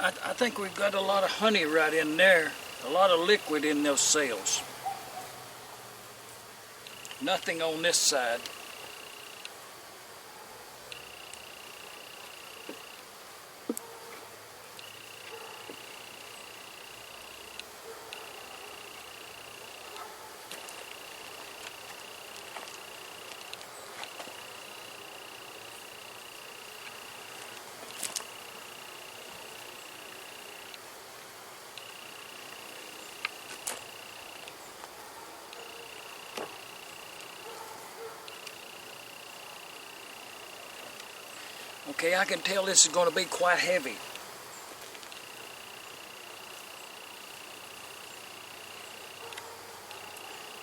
I think we've got a lot of honey right in there, a lot of liquid in those cells. Nothing on this side. Okay, I can tell this is going to be quite heavy.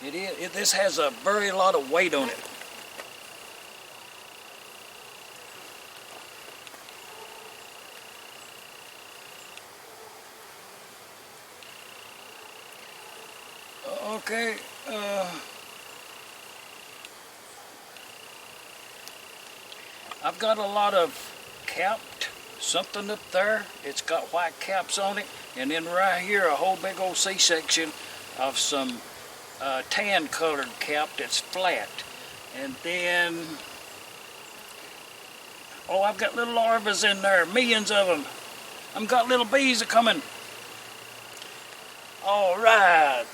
It is. This has a very lot of weight on it. Okay. I've got a lot of capped something up there. It's got white caps on it, and then right here a whole big old C-section of some tan colored cap that's flat. And then, oh, I've got little larvae in there, millions of them. I've got little bees coming. All right.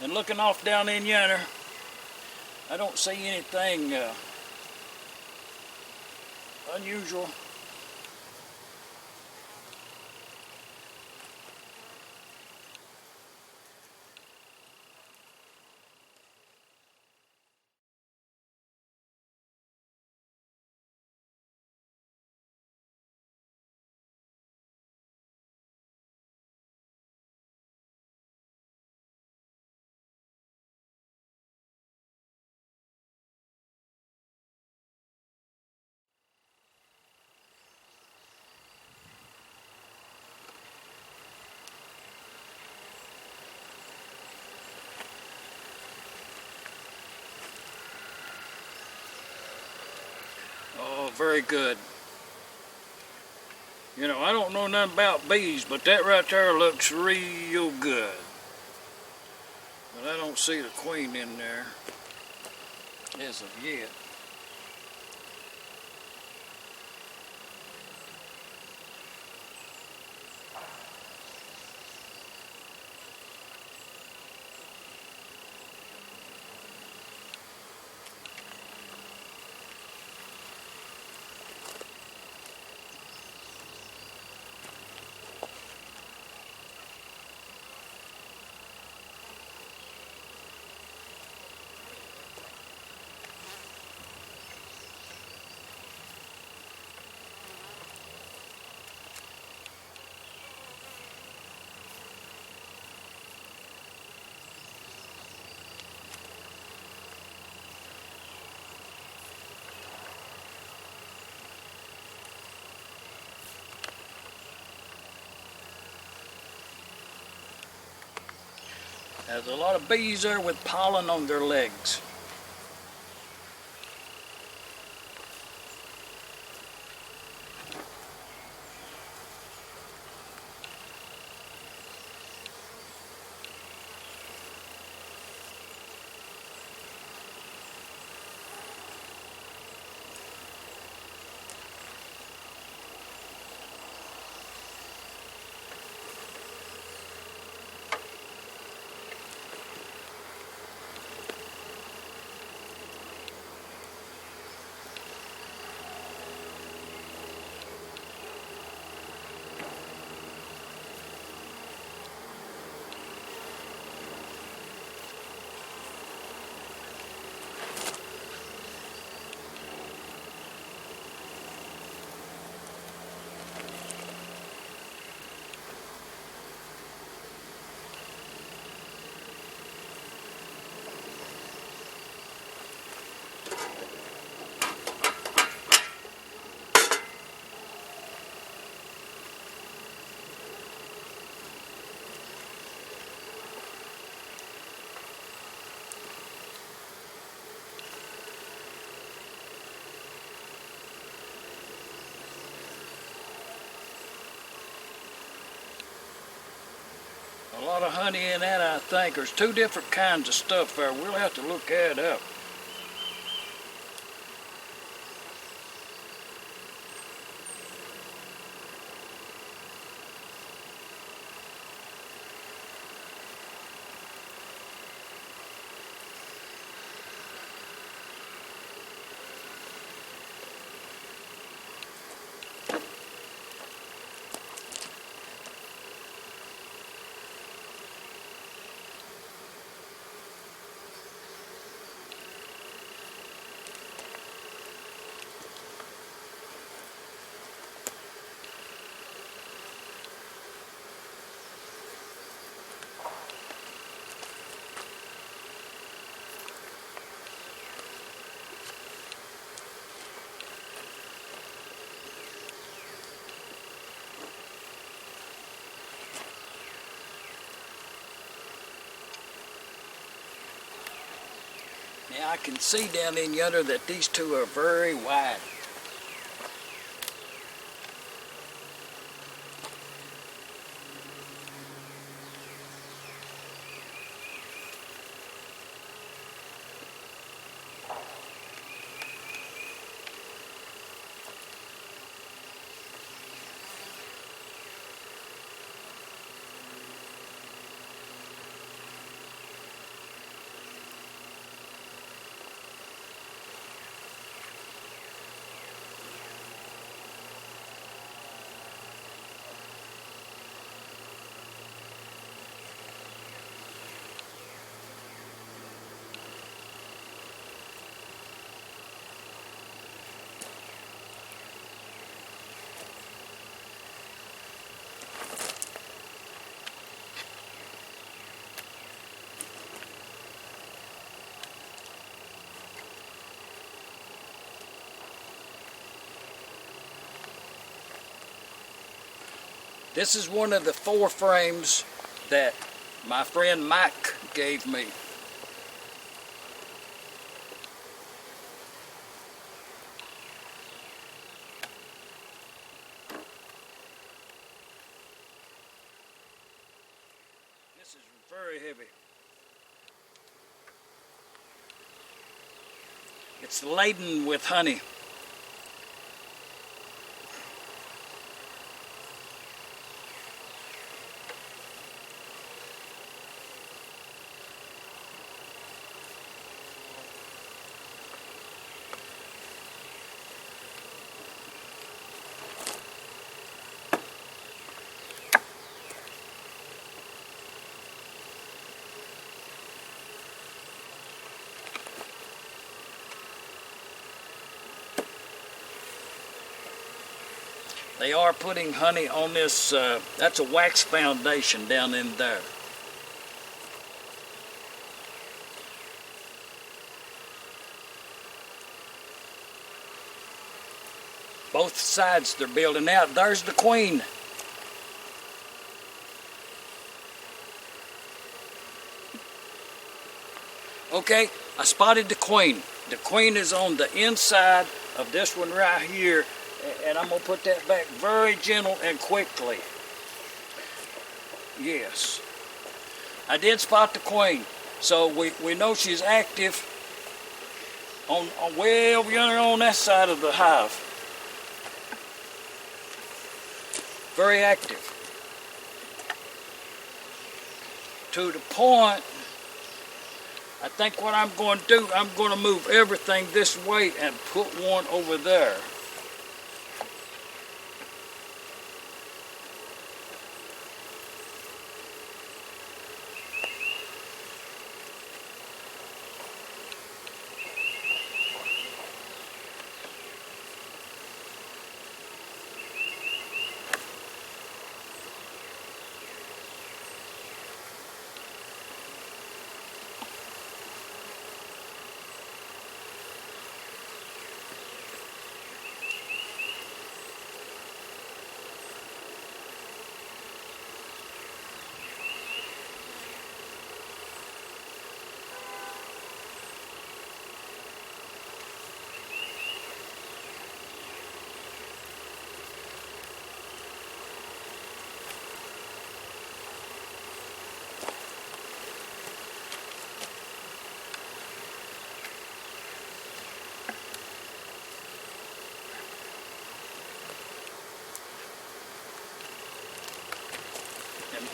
And looking off down in yonder, I don't see anything unusual. Oh, very good. You know, I don't know nothing about bees, but that right there looks real good. But I don't see the queen in there as of yet. There's a lot of bees there with pollen on their legs. lot of honey in that, I think. There's two different kinds of stuff there. We'll have to look that up. Now I can see down in yonder that these two are very wide. This is one of the 4 frames that my friend Mike gave me. This is very heavy. It's laden with honey. They are putting honey on this, that's a wax foundation down in there. Both sides they're building out. There's the queen. Okay, I spotted the queen. The queen is on the inside of this one right here. And I'm going to put that back very gentle and quickly. Yes. I did spot the queen. So we know she's active on way over yonder on that side of the hive. Very active. To the point, I think what I'm going to do, I'm going to move everything this way and put one over there.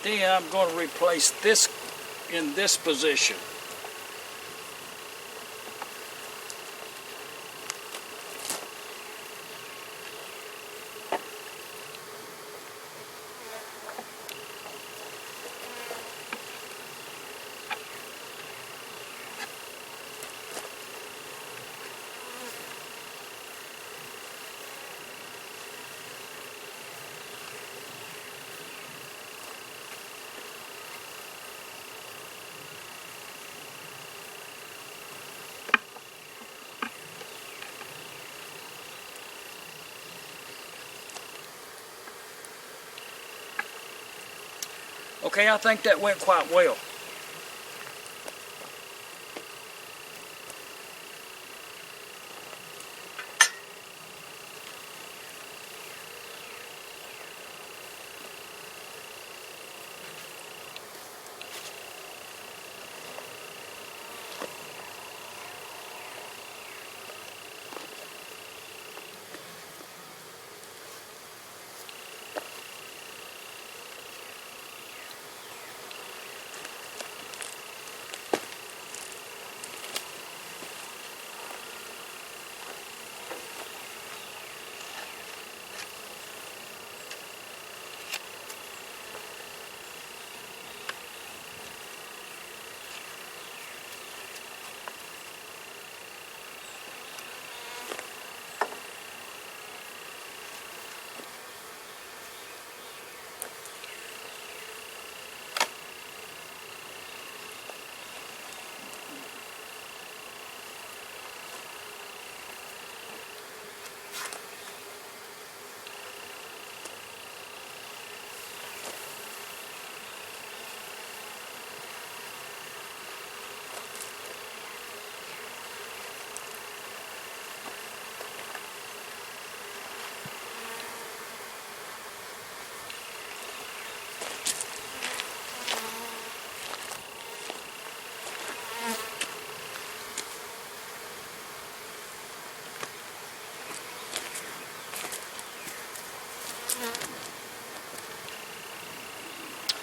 Then I'm going to replace this in this position. Okay, I think that went quite well.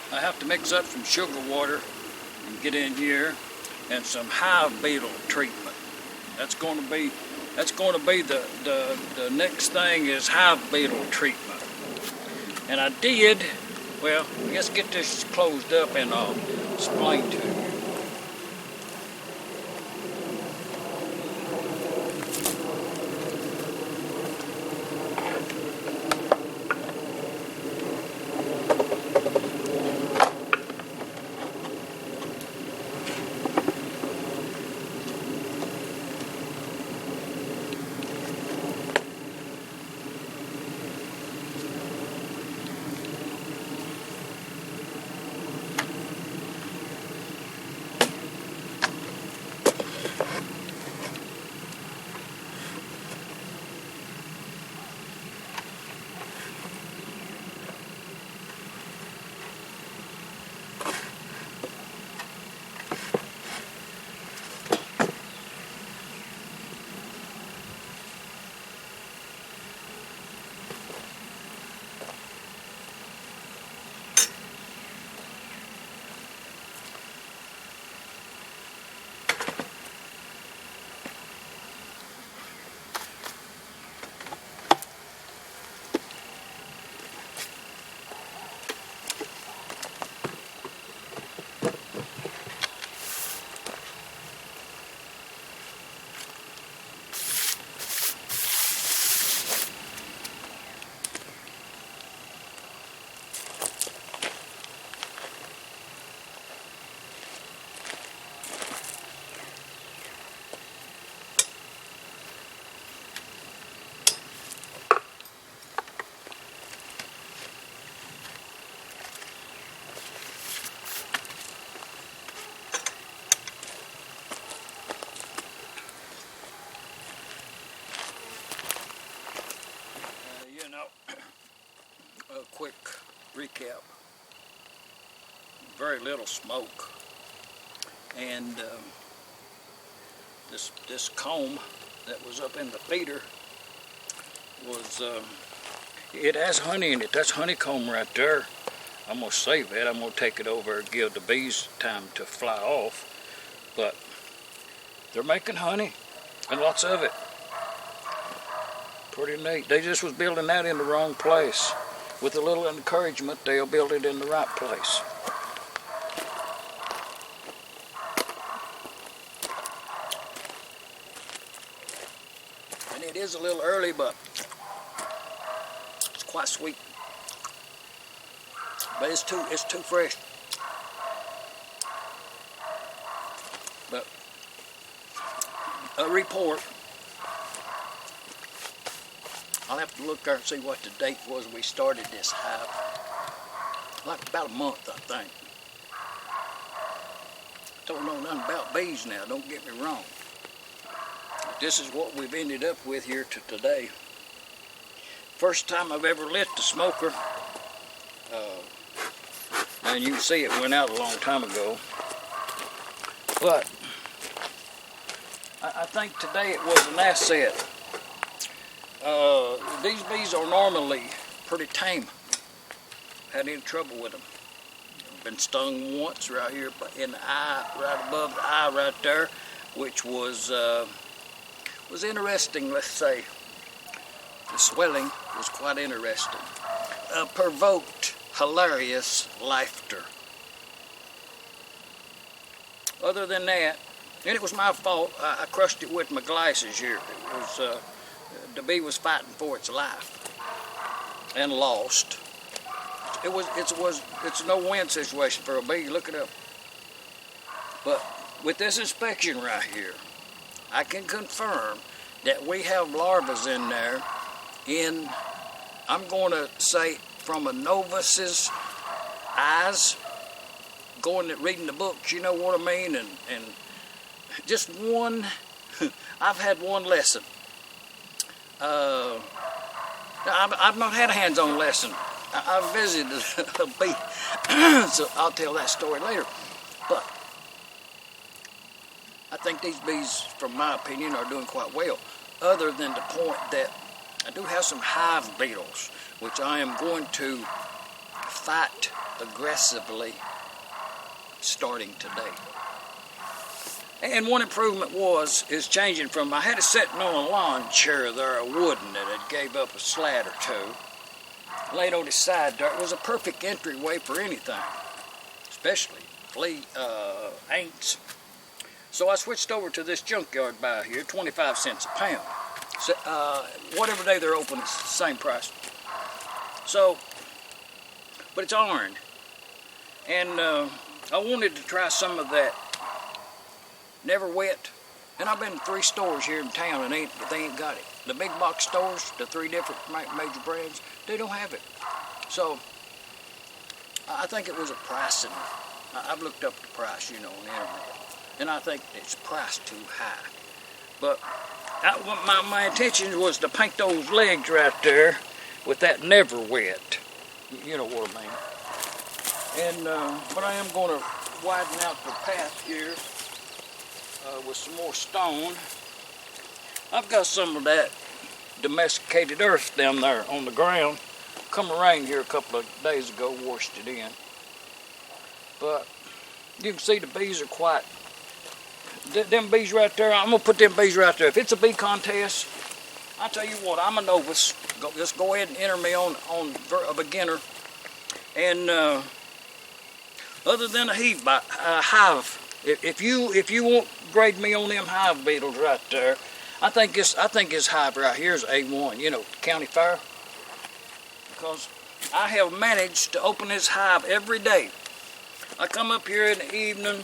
I have to mix up some sugar water and get in here, and some hive beetle treatment. That's going to be the next thing is hive beetle treatment. And I did, well, let's get this closed up and I'll explain to you. A quick recap. Very little smoke, and this comb that was up in the feeder was it has honey in it. That's honeycomb right there. I'm going to save it. I'm going to take it over and give the bees time to fly off. But they're making honey, and lots of it. Pretty neat. They just was building that in the wrong place. With a little encouragement, they'll build it in the right place. And it is a little early, but it's quite sweet. But it's too fresh. But a report. I'll have to look there and see what the date was we started this hive. Like about a month, I think. Don't know nothing about bees now, don't get me wrong. But this is what we've ended up with here to today. First time I've ever lit the smoker. And you can see it went out a long time ago. But I think today it was an asset. These bees are normally pretty tame. Had any trouble with them. Been stung once right here in the eye, right above the eye right there, which was interesting, let's say. The swelling was quite interesting. Provoked hilarious laughter. Other than that, and it was my fault, I crushed it with my glasses here. It was, the bee was fighting for its life and lost. It's a no-win situation for a bee. Look it up. But with this inspection right here, I can confirm that we have larvae in there. I'm going to say from a novice's eyes, going and reading the books, you know what I mean, and just one. I've had one lesson. I've not had a hands-on lesson. I visited a bee, so I'll tell that story later. But I think these bees, from my opinion, are doing quite well, other than the point that I do have some hive beetles, which I am going to fight aggressively starting today. And one improvement is changing from, I had it sitting on a lawn chair there, a wooden that had gave up a slat or two, laid on its side there. It was a perfect entryway for anything, especially ants. So I switched over to this junkyard by here, 25 cents a pound. So, whatever day they're open, it's the same price. So, but it's iron. And I wanted to try some of that Never Wet. And I've been to 3 stores here in town and they ain't got it. The big box stores, the 3 different major brands, they don't have it. So I think it was a pricing. I've looked up the price, on the internet, and I think it's priced too high. But my intention was to paint those legs right there with that Never Wet. You know what I mean. And but I am going to widen out the path here with some more stone. I've got some of that domesticated earth down there on the ground. Come rain here a couple of days ago, washed it in. But you can see the bees are quite, them bees right there, I'm going to put them bees right there. If it's a bee contest, I tell you what, I'm a novice. Just go ahead and enter me on a beginner. And other than a hive, if you won't grade me on them hive beetles right there, I think this hive right here is A1, county fair. Because I have managed to open this hive every day. I come up here in the evening,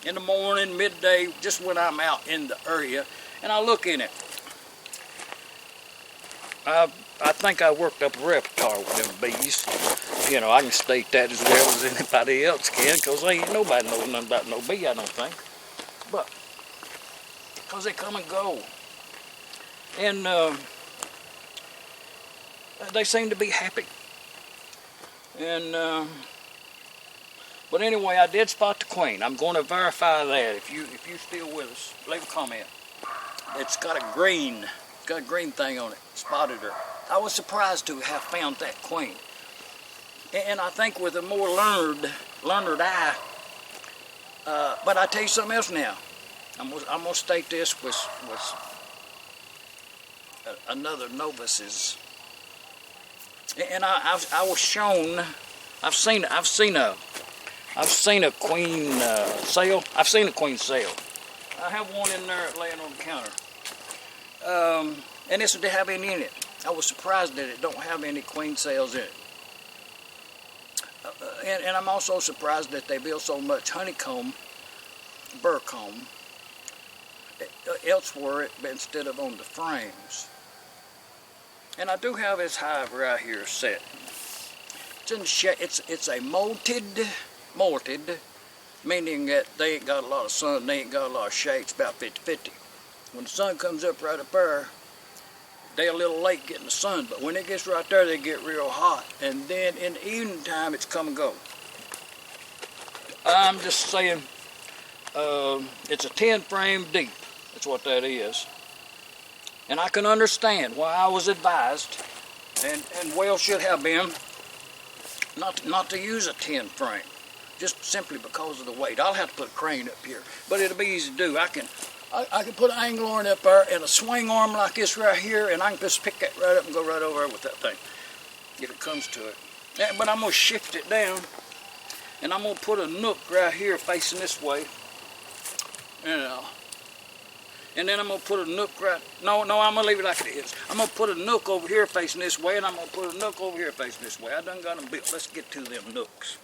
in the morning, midday, just when I'm out in the area, and I look in it. I think I worked up a repertoire with them bees. I can state that as well as anybody else can, because ain't nobody knows nothing about no bee, I don't think. But, because they come and go. And they seem to be happy. And, but anyway, I did spot the queen. I'm going to verify that. If you still with us, leave a comment. It's got a green thing on it. Spotted her. I was surprised to have found that queen. And I think with a more learned eye, but I tell you something else now. I'm gonna state this with another novice's, and I was shown. I've seen a queen cell. I've seen a queen cell. I have one in there laying on the counter, and this didn't have any in it. I was surprised that it don't have any queen cells in it. And I'm also surprised that they build so much honeycomb, burr comb, elsewhere instead of on the frames. And I do have this hive right here set. It's in the shade. It's a molted, meaning that they ain't got a lot of sun, they ain't got a lot of shade. It's about 50-50. When the sun comes up right up there, they're a little late getting the sun, but when it gets right there, they get real hot. And then in the evening time, it's come and go. I'm just saying, it's a 10 frame deep. That's what that is. And I can understand why I was advised, and well should have been, not to use a 10 frame, just simply because of the weight. I'll have to put a crane up here, but it'll be easy to do. I can put an angle arm up there and a swing arm like this right here, and I can just pick that right up and go right over with that thing, if it comes to it. Yeah, but I'm going to shift it down, and I'm going to put a nook right here facing this way, and then I'm going to put a nook right, no, I'm going to leave it like it is. I'm going to put a nook over here facing this way, and I'm going to put a nook over here facing this way. I done got them built. Let's get to them nooks.